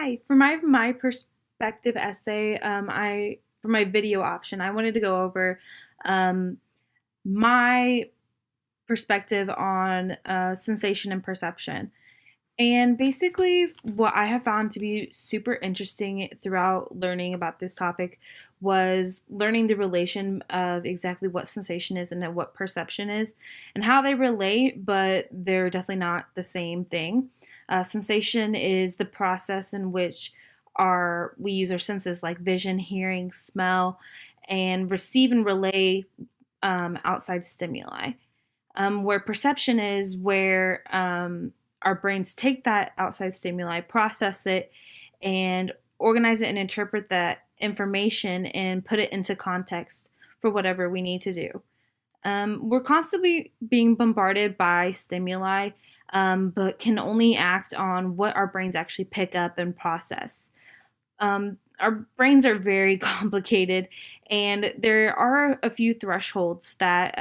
Hi. For my perspective essay, I for my video option, I wanted to go over um, my perspective on sensation and perception. And basically, what I have found to be super interesting throughout learning about this topic was learning the relation of exactly what sensation is and then what perception is and how they relate, but they're definitely not the same thing. Sensation is the process in which we use our senses like vision, hearing, smell, and receive and relay outside stimuli. Where perception is where our brains take that outside stimuli, process it, and organize it and interpret that information and put it into context for whatever we need to do. We're constantly being bombarded by stimuli, but can only act on what our brains actually pick up and process. Our brains are very complicated, and there are a few thresholds that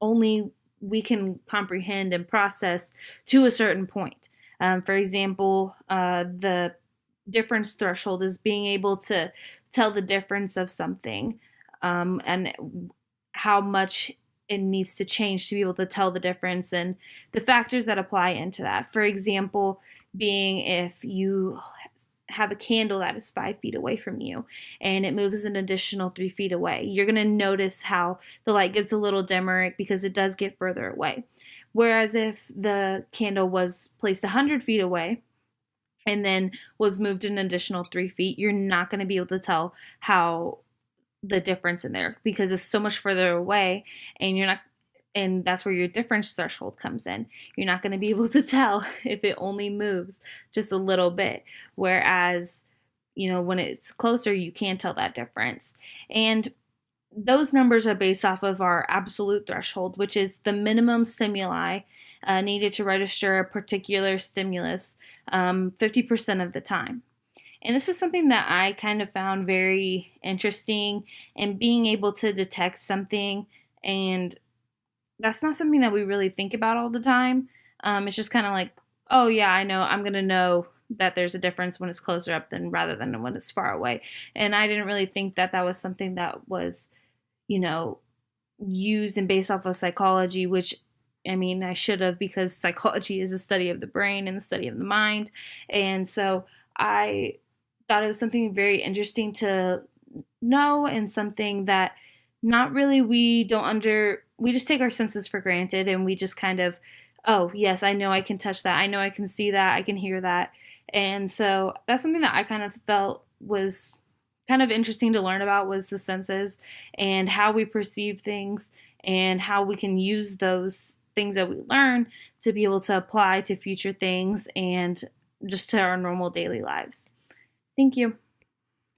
only we can comprehend and process to a certain point. For example, the difference threshold is being able to tell the difference of something and how much it needs to change to be able to tell the difference and the factors that apply into that. For example, being if you have a candle that is 5 feet away from you and it moves an additional 3 feet away, you're going to notice how the light gets a little dimmer because it does get further away. Whereas if the candle was placed 100 feet away and then was moved an additional 3 feet, you're not going to be able to tell how the difference in there because it's so much further away and you're not and that's where your difference threshold comes in. You're not going to be able to tell if it only moves just a little bit. Whereas, when it's closer, you can tell that difference. And those numbers are based off of our absolute threshold, which is the minimum stimuli needed to register a particular stimulus 50% of the time. And this is something that I kind of found very interesting and being able to detect something and that's not something that we really think about all the time. It's just kind of like, oh yeah, I know I'm gonna know that there's a difference when it's closer up than rather than when it's far away. And I didn't really think that that was something that was, you know, used and based off of psychology, which I mean I should have because psychology is the study of the brain and the study of the mind. And so I thought it was something very interesting to know and something that not really we just take our senses for granted and we just kind of, oh yes, I know I can touch that, I know I can see that, I can hear that. And so that's something that I kind of felt was kind of interesting to learn about was the senses and how we perceive things and how we can use those things that we learn to be able to apply to future things and just to our normal daily lives. Thank you.